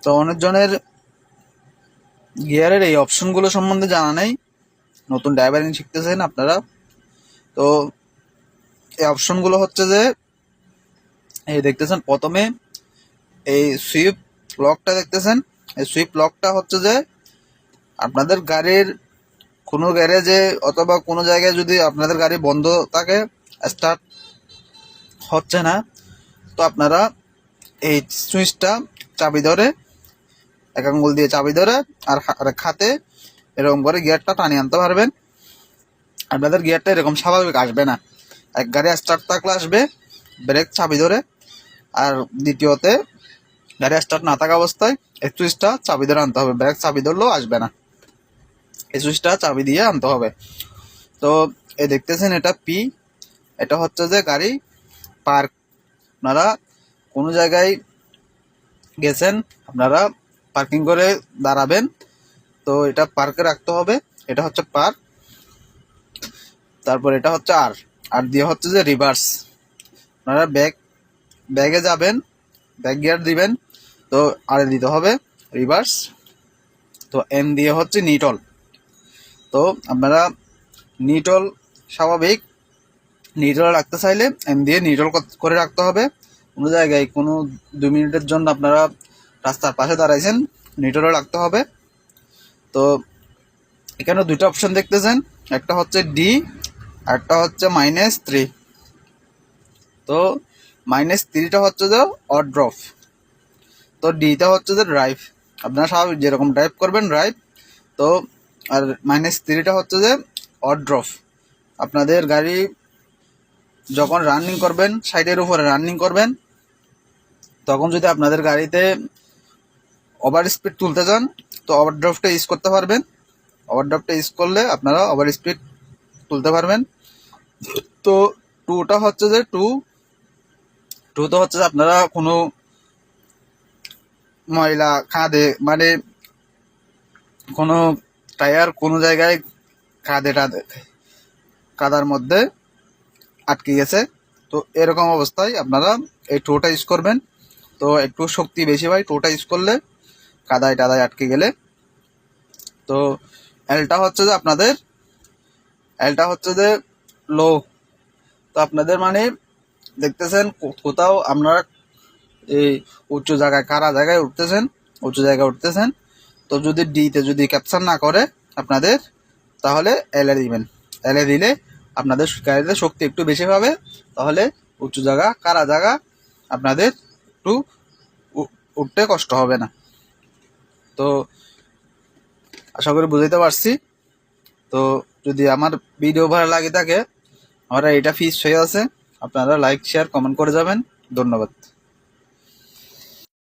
তো অনেকজনের গিয়ারের এই অপশনগুলো সম্বন্ধে জানা নেই, নতুন ড্রাইভারিং শিখতেছেন আপনারা। তো এই অপশনগুলো হচ্ছে যে এই দেখতেছেন প্রথমে এই সুইপ লকটা দেখতেছেন। এই সুইপ লকটা হচ্ছে যে আপনাদের গাড়ির কোনো গ্যারেজে অথবা কোনো জায়গায় যদি আপনাদের গাড়ি বন্ধ থাকে, স্টার্ট হচ্ছে না, তো আপনারা এই সুইচটা চাবি ধরে, এক আঙ্গুল দিয়ে চাবি ধরে আর খাতে এরকম করে গিয়ারটা টানিয়ে আনতে পারবেন। আপনাদের গিয়ারটা এরকম স্বাভাবিক আসবে না। এক গাড়ি স্টার্ট থাকলে আসবে ব্রেক চাবি ধরে, আর দ্বিতীয়তে গাড়ি স্টার্ট না থাকা অবস্থায় এই সুইচটা চাবি ধরে আনতে হবে। ব্রেক চাবি ধরলেও আসবে না, এই সুইচটা চাবি দিয়ে আনতে হবে। তো এই দেখতেছেন এটা পি, এটা হচ্ছে যে গাড়ি পার্ক। আপনারা কোনো জায়গায় গেছেন, আপনারা পার্কিং করে দাঁড়াবেন, তো এটা পার্কে রাখতে হবে। এটা হচ্ছে পার্ক। তারপর এটা হচ্ছে আর, আর দিয়ে হচ্ছে যে রিভার্স। আপনারা ব্যাগে যাবেন, ব্যাক গিয়ার দিবেন, তো আর দিতে হবে রিভার্স। তো এন দিয়ে হচ্ছে নিটল। তো আপনারা নিটল স্বাভাবিক নিটল রাখতে চাইলে এন দিয়ে নিটল করে রাখতে হবে। কোনো জায়গায় কোনো 2 মিনিটের জন্য আপনারা রাস্তার পাশে দাঁড়াইছেন, নিটলও রাখতে হবে। তো এখানে দুটো অপশন দেখতেছেন, একটা হচ্ছে ডি আর একটা হচ্ছে -3। তো -3টা হচ্ছে যে অড ড্রপ, তো ডিটা হচ্ছে যে ড্রাইভ। আপনারা স্বাভাবিক যেরকম ড্রাইভ করবেন ড্রাইভ। তো আর -3টা হচ্ছে যে অড ড্রপ। আপনাদের গাড়ি যখন রানিং করবেন, সাইডের উপরে রানিং করবেন, তখন যদি আপনাদের গাড়িতে ওভার স্পিড তুলতে চান, তো ওভারড্রাফটটা ইউজ করতে পারবেন। ওভারড্রাফটটা ইউজ করলে আপনারা ওভার স্পিড তুলতে পারবেন। তো টুটা হচ্ছে যে টুতে হচ্ছে যে আপনারা কোনো ময়লা খাদে, মানে কোনো টায়ার কোনো জায়গায় কাদার মধ্যে আটকে গেছে, তো এরকম অবস্থায় আপনারা এই টোটা ইউজ করবেন। তো একটু শক্তি বেশি হয় টোটা ইউজ করলে, কাদায় টাদায় আটকে গেলে। তো এলটা হচ্ছে যে আপনাদের লো। তো আপনাদের মানে দেখতেছেন কোথাও আপনারা এই উঁচু জায়গায় খাড়া জায়গায় উঠতেছেন, তো যদি ডিতে যদি ক্যাপচার না করে আপনাদের, তাহলে এলে দিবেন। এলে দিলে আপনাদের গাড়িতে শক্তি একটু বেশি পাবে, তাহলে উঁচু জায়গা খাড়া জায়গা আপনাদের একটু উঠতে কষ্ট হবে না। তো আশা করি বুঝাইতে পারছি। তো যদি আমার ভিডিও ভালো লাগে থাকে, আমার এটা ফিক্স হয়ে আছে, আপনারা লাইক শেয়ার কমেন্ট করে যাবেন। ধন্যবাদ।